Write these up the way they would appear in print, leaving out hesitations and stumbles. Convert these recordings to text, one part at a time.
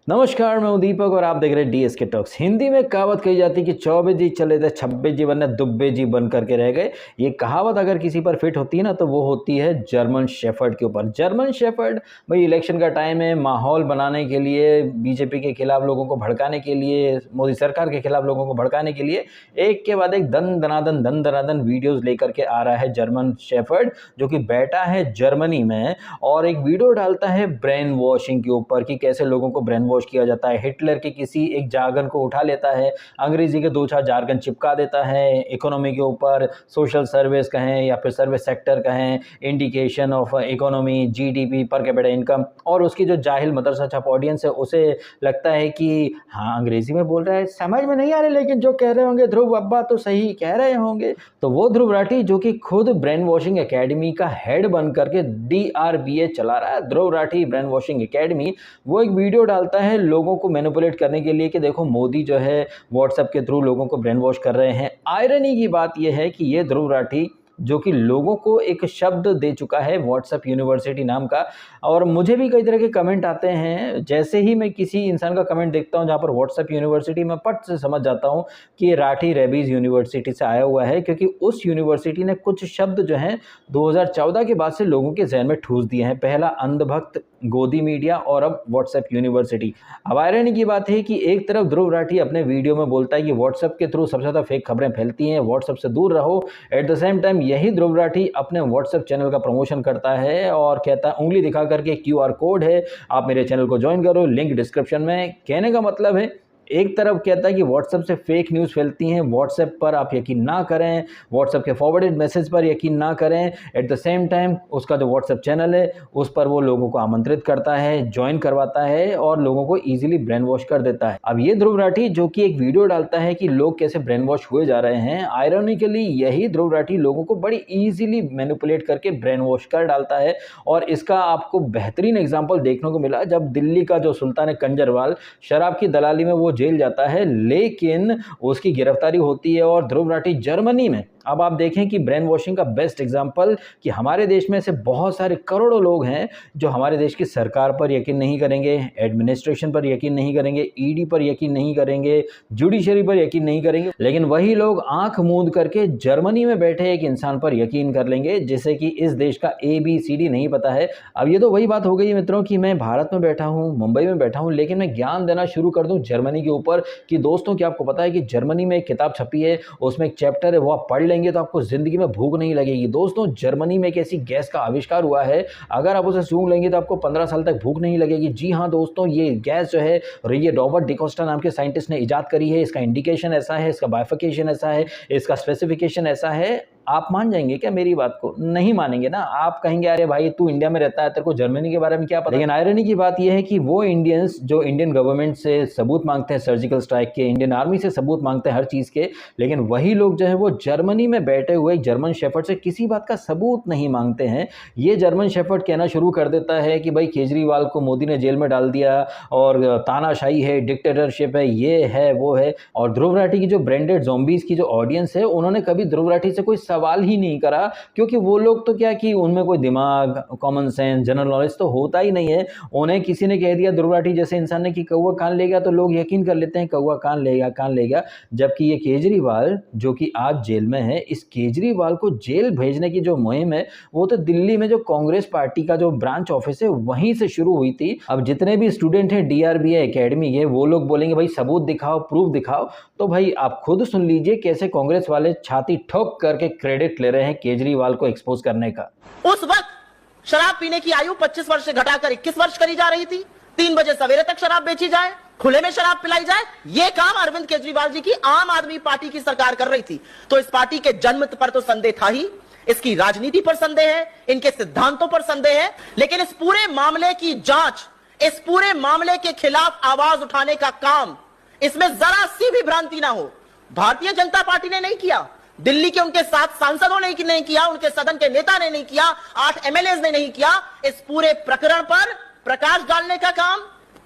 नमस्कार, मैं हूं दीपक और आप देख रहे हैं डीएसके टॉक्स। हिंदी में कहावत कही जाती है कि 24 जी चले थे 26 जी वरना दुब्बे जी बन करके रह गए। ये कहावत अगर किसी पर फिट होती है ना तो वो होती है जर्मन शेफर्ड के ऊपर। जर्मन शेफर्ड भाई, इलेक्शन का टाइम है, माहौल बनाने के लिए, बीजेपी के खिलाफ लोगों को भड़काने के लिए, मोदी सरकार के खिलाफ लोगों को भड़काने के लिए एक के बाद एक दन दनादन वीडियोज लेकर के आ रहा है जर्मन शेफर्ड, जो कि बैठा है जर्मनी में और एक वीडियो डालता है ब्रेन वॉशिंग के ऊपर कि कैसे लोगों को ब्रेन वॉश किया जाता है। हिटलर के किसी एक जार्गन को उठा लेता है, अंग्रेजी के 2-4 जार्गन चिपका देता है, इकोनॉमी के ऊपर, सोशल सर्विस कहें या फिर सर्विस सेक्टर कहें, indication of economy, GDP, per capita income, और उसकी जो जाहिल मदरसा छाप ऑडियंस है उसे लगता है कि हाँ अंग्रेजी में बोल रहा है, समझ में नहीं आ रहा, लेकिन जो कह रहे होंगे ध्रुव अब्बा तो सही कह रहे होंगे। तो वो ध्रुव राठी जो कि खुद ब्रेन वॉशिंग एकेडमी का हेड बन करके DRBA चला रहा है, Dhruv Rathi brain washing academy, वो एक वीडियो डालता है लोगों को मैनिपुलेट करने के लिए कि देखो मोदी जो है व्हाट्सएप के थ्रू लोगों को ब्रेन वॉश कर रहे हैं। आयरनी की बात यह है कि ये ध्रुव राठी जो कि लोगों को एक शब्द दे चुका है व्हाट्सएप यूनिवर्सिटी नाम का, और मुझे भी कई तरह के कमेंट आते हैं। जैसे ही मैं किसी इंसान का कमेंट देखता हूं जहां पर व्हाट्सएप यूनिवर्सिटी, मैं पट से समझ जाता हूं कि ये राठी रेबीज यूनिवर्सिटी से आया हुआ है, क्योंकि उस यूनिवर्सिटी ने कुछ शब्द जो हैं 2014 के बाद से लोगों के जहन में ठूस दिए हैं। पहला अंधभक्त, गोदी मीडिया, और अब व्हाट्सएप यूनिवर्सिटी। अब आयरनी की बात है कि एक तरफ ध्रुव राठी अपने वीडियो में बोलता है कि व्हाट्सएप के थ्रू सबसे ज़्यादा फेक खबरें फैलती हैं, व्हाट्सएप से दूर रहो। एट द सेम टाइम यही ध्रुव राठी अपने व्हाट्सएप चैनल का प्रमोशन करता है और कहता है, उंगली दिखा करके QR कोड है, आप मेरे चैनल को ज्वाइन करो, लिंक डिस्क्रिप्शन में। कहने का मतलब है, एक तरफ कहता है कि व्हाट्सएप से फेक न्यूज़ फैलती हैं, व्हाट्सएप पर आप यकीन ना करें, व्हाट्सएप के फॉरवर्डेड मैसेज पर यकीन ना करें। एट द सेम टाइम उसका जो व्हाट्सएप चैनल है उस पर वो लोगों को आमंत्रित करता है, ज्वाइन करवाता है और लोगों को ईजिली ब्रेन वॉश कर देता है। अब ये ध्रुव राठी जो कि एक वीडियो डालता है कि लोग कैसे ब्रेन वॉश हुए जा रहे हैं, आयरॉनिकली यही ध्रुव राठी लोगों को बड़ी ईजिली मैनिपुलेट करके ब्रेन वॉश कर डालता है। और इसका आपको बेहतरीन एग्जाम्पल देखने को मिला जब दिल्ली का जो सुल्तान कंजरवाल शराब की दलाली में वो जेल जाता है, लेकिन उसकी गिरफ्तारी होती है और ध्रुव राठी जर्मनी में। अब आप देखें कि ब्रेन वॉशिंग का बेस्ट एग्जांपल कि हमारे देश में ऐसे बहुत सारे करोड़ों लोग हैं जो हमारे देश की सरकार पर यकीन नहीं करेंगे, एडमिनिस्ट्रेशन पर यकीन नहीं करेंगे, ईडी पर यकीन नहीं करेंगे, जुडिशरी पर यकीन नहीं करेंगे, लेकिन वही लोग आंख मूंद करके जर्मनी में बैठे एक इंसान पर यकीन कर लेंगे जिसे कि इस देश का ABCD नहीं पता है। अब ये तो वही बात हो गई मित्रों कि मैं भारत में बैठा हूँ, मुंबई में बैठा हूँ, लेकिन मैं ज्ञान देना शुरू कर दूं जर्मनी के ऊपर कि दोस्तों क्या आपको पता है कि जर्मनी में एक किताब छपी है, उसमें एक चैप्टर है, वो आप पढ़ लेंगे तो आपको जिंदगी में भूख नहीं लगेगी। दोस्तों, जर्मनी में एक ऐसी गैस का आविष्कार हुआ है, अगर आप उसे सूंघ लेंगे तो आपको 15 साल तक भूख नहीं लगेगी। जी हाँ दोस्तों, ये गैस जो है ये रॉबर्ट डिकोस्टा नाम के साइंटिस्ट ने इजाद करी है। इसका इंडिकेशन ऐसा है, इसका बाइफिकेशन ऐसा है, इसका स्पेसिफिकेशन ऐसा है। आप मान जाएंगे क्या मेरी बात को? नहीं मानेंगे ना, आप कहेंगे अरे भाई तू इंडिया में रहता है, तेरे को जर्मनी के बारे में क्या पता। लेकिन आयरनी की बात यह है कि वो इंडियंस जो इंडियन गवर्नमेंट से सबूत मांगते हैं सर्जिकल स्ट्राइक के, इंडियन आर्मी से सबूत मांगते हैं हर चीज के, लेकिन वही लोग जो है वो जर्मनी में बैठे हुए जर्मन शेफर्ड से किसी बात का सबूत नहीं मांगते हैं। ये जर्मन शेफर्ड कहना शुरू कर देता है कि भाई केजरीवाल को मोदी ने जेल में डाल दिया और तानाशाही है, डिक्टेटरशिप है, ये है वो है। और ध्रुव राठी की जो ब्रांडेड ज़ॉम्बीज की जो ऑडियंस है, उन्होंने कभी ध्रुव राठी से कोई सवाल ही नहीं करा, क्योंकि वो लोग तो क्या कि उनमें कोई दिमाग, कॉमन सेंस, जनरल नॉलेज तो होता ही नहीं है। उन्हें किसी ने कह दिया ध्रुव राठी जैसे इंसान ने कि कौवा कान ले गया, तो लोग यकीन कर लेते हैं कौवा कान ले गया। जबकि ये केजरीवाल जो कि आज जेल में है, इस केजरीवाल को जेल भेजने की जो मुहिम है वो तो दिल्ली में जो कांग्रेस पार्टी का जो ब्रांच ऑफिस है वहीं से शुरू हुई थी। अब जितने भी स्टूडेंट हैं DRBA एकेडमी के, वो लोग बोलेंगे भाई सबूत दिखाओ, प्रूफ दिखाओ, तो भाई आप खुद सुन लीजिए कैसे कांग्रेस वाले छाती ठोक करके क्रेडिट ले रहे हैं केजरीवाल को एक्सपोज करने का। उस वक्त शराब पीने की आयु 25 वर्ष से घटाकर 21 वर्ष करी जा रही थी। 3 बजे सवेरे तक शराब बेची जाए, खुले में शराब पिलाई जाए, यह काम अरविंद केजरीवाल जी की आम आदमी पार्टी की सरकार कर रही थी। तो इस पार्टी के जन्म पर तो संदेह था ही, इसकी राजनीति पर संदेह है, इनके सिद्धांतों पर संदेह है, लेकिन इस पूरे मामले की जांच, इस पूरे मामले के खिलाफ आवाज उठाने का काम, इसमें जरा सी भी भ्रांति ना हो, भारतीय जनता पार्टी ने नहीं किया, दिल्ली के उनके 7 सांसदों ने नहीं किया, उनके सदन के नेता ने नहीं किया, 8 MLAs ने नहीं किया। इस पूरे प्रकरण पर प्रकाश डालने का काम,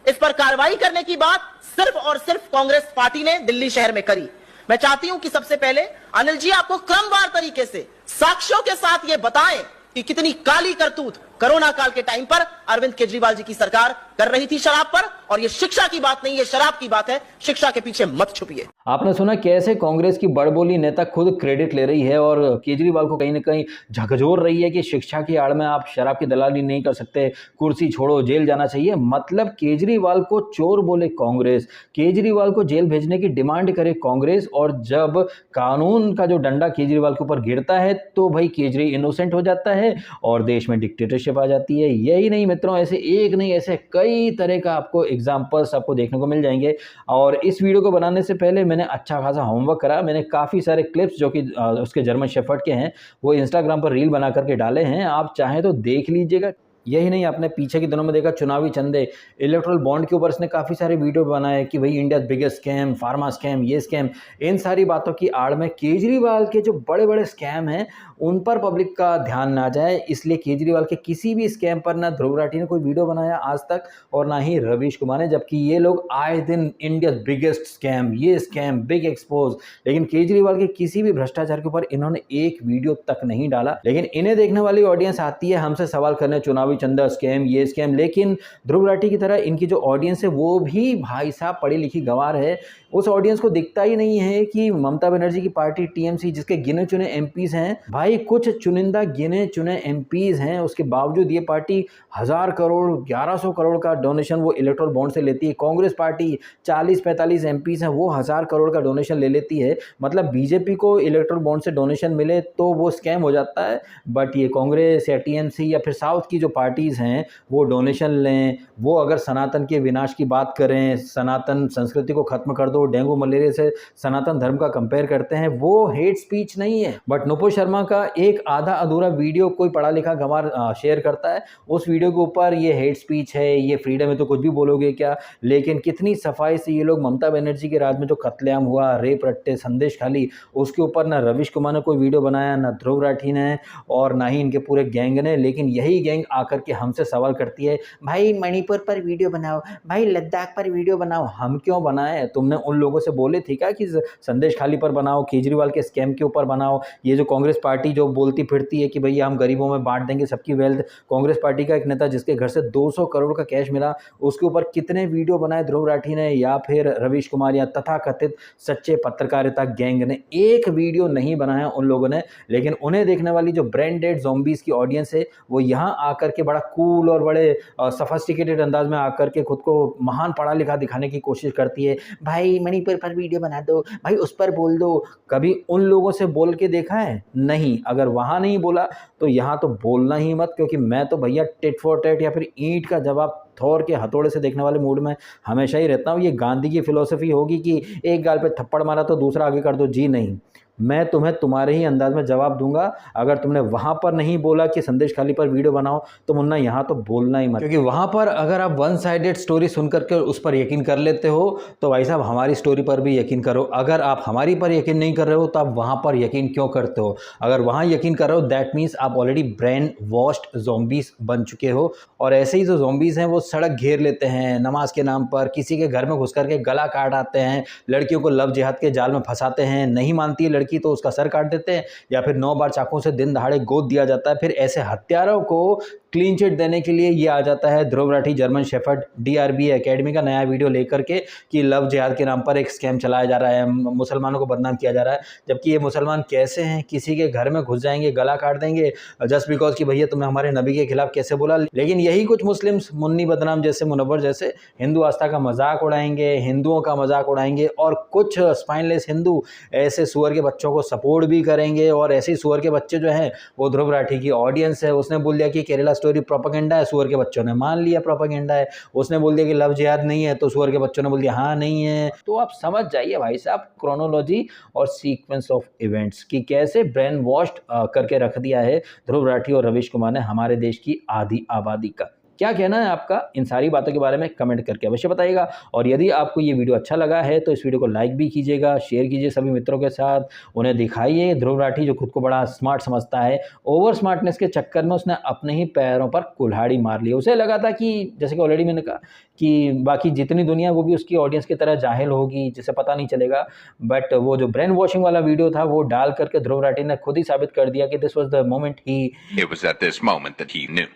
इस पर कार्रवाई करने की बात सिर्फ और सिर्फ कांग्रेस पार्टी ने दिल्ली शहर में करी। मैं चाहती हूं कि सबसे पहले अनिल जी आपको क्रमवार तरीके से साक्ष्यों के साथ यह बताएं कि कितनी काली करतूत कोरोना काल के टाइम पर अरविंद केजरीवाल जी की सरकार कर रही थी शराब पर, और ये शिक्षा की बात नहीं, ये शराब की बात है। शिक्षा के पीछे मत छुपिए। आपने सुना कैसे कांग्रेस की बड़बोली नेता खुद क्रेडिट ले रही है और केजरीवाल को कहीं ना कहीं झकझोर रही है कि शिक्षा की आड़ में आप शराब की दलाली नहीं कर सकते, कुर्सी छोड़ो, जेल जाना चाहिए। मतलब केजरीवाल को चोर बोले कांग्रेस, केजरीवाल को जेल भेजने की डिमांड करे कांग्रेस, और जब कानून का जो डंडा केजरीवाल के ऊपर गिरता है तो भाई केजरी इनोसेंट हो जाता है और देश में डिक्टेटरशिप आ जाती है। यही नहीं मित्रों, ऐसे एक नहीं, ऐसे कई तरह का आपको एग्जाम्पल्स आपको देखने को मिल जाएंगे। और इस वीडियो को बनाने से पहले मैंने अच्छा खासा होमवर्क करा। मैंने काफ़ी सारे क्लिप्स जो कि उसके जर्मन शेफर्ड के हैं वो इंस्टाग्राम पर रील बना करके डाले हैं, आप चाहें तो देख लीजिएगा। यही नहीं, आपने पीछे के दिनों में देखा चुनावी चंदे, इलेक्ट्रल बॉन्ड के ऊपर इसने काफ़ी सारे वीडियो बनाए कि भाई India biggest scam, pharma scam, ये स्कैम। इन सारी बातों की आड़ में केजरीवाल के जो बड़े बड़े स्कैम हैं उन पर पब्लिक का ध्यान ना जाए, इसलिए केजरीवाल के किसी भी स्कैम पर ना ध्रुव राठी ने कोई वीडियो बनाया आज तक और ना ही रवीश कुमार ने, जबकि ये लोग आए दिन इंडिया बिगेस्ट स्कैम, ये स्कैम, बिग एक्सपोज। लेकिन केजरीवाल के किसी भी भ्रष्टाचार के ऊपर इन्होंने एक वीडियो तक नहीं डाला। लेकिन इन्हें देखने वाली ऑडियंस आती है हमसे सवाल करने, चुनावी चंदा स्कैम, ये स्कैम। लेकिन ध्रुव राठी की तरह इनकी जो ऑडियंस है वो भी भाई साहब पढ़ी लिखी गंवार है। उस ऑडियंस को दिखता ही नहीं है कि ममता बनर्जी की पार्टी टीएमसी, जिसके गिने चुने एमपीज हैं, भाई कुछ चुनिंदा गिने चुने एमपीज हैं, उसके बावजूद ये पार्टी 1000 करोड़ 1100 करोड़ का डोनेशन वो इलेक्ट्रल बॉन्ड से लेती है। कांग्रेस पार्टी 40-45 एमपीज हैं, वो 1000 करोड़ का डोनेशन ले लेती है। मतलब बीजेपी को इलेक्ट्रल बॉन्ड से डोनेशन मिले तो वो स्कैम हो जाता है, बट ये कांग्रेस या टीएमसी या फिर साउथ की जो पार्टीज हैं वो डोनेशन लें, वो अगर सनातन के विनाश की बात करें, सनातन संस्कृति को खत्म कर दो, डेंगू मलेरिया से सनातन धर्म का कंपेयर करते हैं, वो हेट स्पीच नहीं है। बट नुपुर शर्मा का एक आधा अधूरा वीडियो कोई पढ़ा लिखा गंवार शेयर करता है, उस वीडियो के ऊपर ये हेट स्पीच है, ये फ्रीडम है तो कुछ भी बोलोगे क्या। लेकिन कितनी सफाई से ये लोग ममता बनर्जी के राज में जो कत्लेआम हुआ, रेप रट्टे, संदेश खाली, उसके ऊपर ना रवीश कुमार ने कोई वीडियो बनाया, ना ध्रुव राठी ने, और ना ही इनके पूरे गैंग ने। लेकिन यही गैंग आकर के हमसे सवाल करती है, भाई मणिपुर पर वीडियो बनाओ, भाई लद्दाख पर वीडियो बनाओ। हम क्यों बनाए? तुमने उन लोगों से बोले थे क्या कि संदेश खाली पर बनाओ, केजरीवाल के स्कैम के ऊपर बनाओ? ये जो कांग्रेस पार्टी जो बोलती फिरती है कि भैया हम गरीबों में बांट देंगे सबकी वेल्थ, कांग्रेस पार्टी का एक नेता जिसके घर से 200 करोड़ का कैश मिला, उसके ऊपर कितने वीडियो बनाए ध्रुव राठी ने या फिर रवीश कुमार या तथाकथित सच्चे पत्रकारिता गैंग ने? एक वीडियो नहीं बनाया उन लोगों ने। लेकिन उन्हें देखने वाली जो ब्रांडेड ज़ॉम्बीज की ऑडियंस है वो यहाँ आकर के बड़ा कूल और बड़े सफिस्टिकेटेड अंदाज में आकर के खुद को महान पढ़ा लिखा दिखाने की कोशिश करती है। भाई मणिपुर पर वीडियो बना दो, भाई उस पर बोल दो। कभी उन लोगों से बोल के देखा है? नहीं। अगर वहाँ नहीं बोला तो यहाँ तो बोलना ही मत, क्योंकि मैं तो भैया टिट फॉर टैट या फिर ईंट का जवाब थोर के हथौड़े से देखने वाले मूड में हमेशा ही रहता हूँ। ये गांधी की फिलॉसफी होगी कि एक गाल पे थप्पड़ मारा तो दूसरा आगे कर दो, जी नहीं, मैं तुम्हें तुम्हारे ही अंदाज में जवाब दूंगा। अगर तुमने वहां पर नहीं बोला कि संदेश खाली पर वीडियो बनाओ तो मुन्ना यहाँ तो बोलना ही मत, क्योंकि वहां पर अगर आप वन साइडेड स्टोरी सुन करके उस पर यकीन कर लेते हो तो भाई साहब हमारी स्टोरी पर भी यकीन करो। अगर आप हमारी पर यकीन नहीं कर रहे हो तो आप वहां पर यकीन क्यों करते हो? अगर वहां यकीन कर रहे हो दैट मीन्स आप ऑलरेडी ब्रेन वॉश्ड ज़ॉम्बीज बन चुके हो। और ऐसे ही जो ज़ॉम्बीज हैं वो सड़क घेर लेते हैं नमाज के नाम पर, किसी के घर में घुस करके गला काट आते हैं, लड़कियों को लव जिहाद के जाल में फंसाते हैं, नहीं मानती है लड़की तो उसका सर काट देते हैं, या फिर 9 बार चाकू से दिन दहाड़े गोद दिया जाता है। फिर ऐसे हत्यारों को क्लीन चिट देने के लिए ये आ जाता है Dhruv Rathee German shepherd DRB academy का नया वीडियो लेकर के कि लव जिहाद के नाम पर एक स्कैम चलाया जा रहा है, मुसलमानों को बदनाम किया जा रहा है। जबकि ये मुसलमान कैसे हैं, किसी के घर में घुस जाएंगे, गला काट देंगे जस्ट बिकॉज कि भैया तुमने हमारे नबी के खिलाफ कैसे बोला। लेकिन यही कुछ मुस्लिम्स मुन्नी बदनाम जैसे, मुनव्वर जैसे हिंदू आस्था का मजाक उड़ाएंगे, हिंदुओं का मजाक उड़ाएंगे, और कुछ स्पाइनलेस हिंदू ऐसे सुअर के बच्चों को सपोर्ट भी करेंगे। और ऐसे ही सुअर के बच्चे जो हैं वो ध्रुव राठी की ऑडियंस है। उसने बोल दिया कि केरला स्टोरी प्रोपेगेंडा है, सुअर के बच्चों ने मान लिया प्रोपेगेंडा है। उसने बोल दिया कि लव जिहाद नहीं है तो सुअर के बच्चों ने बोल दिया हाँ नहीं है। तो आप समझ जाइए भाई साहब क्रोनोलॉजी और सीक्वेंस ऑफ इवेंट्स की कैसे ब्रेन वॉश्ड करके रख दिया है ध्रुव राठी और रवीश कुमार ने हमारे देश की आधी आबादी का। क्या कहना है आपका इन सारी बातों के बारे में कमेंट करके अवश्य बताइएगा। और यदि आपको ये वीडियो अच्छा लगा है तो इस वीडियो को लाइक भी कीजिएगा, शेयर कीजिए सभी मित्रों के साथ, उन्हें दिखाइए ध्रुव राठी जो खुद को बड़ा स्मार्ट समझता है, ओवर स्मार्टनेस के चक्कर में उसने अपने ही पैरों पर कुल्हाड़ी मार ली। उसे लगा था कि जैसे कि ऑलरेडी मैंने कहा कि बाकी जितनी दुनिया वो भी उसकी ऑडियंस की तरह जाहिल होगी जिसे पता नहीं चलेगा, बट वो जो ब्रेन वॉशिंग वाला वीडियो था वो डाल करके ध्रुव राठी ने खुद ही साबित कर दिया कि this was the moment he It was at this moment that he knew.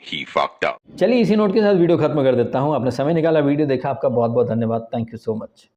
he fucked up. चलिए इसी नोट के साथ वीडियो खत्म कर देता हूँ। आपने समय निकाला, वीडियो देखा, आपका बहुत बहुत धन्यवाद। Thank you so much.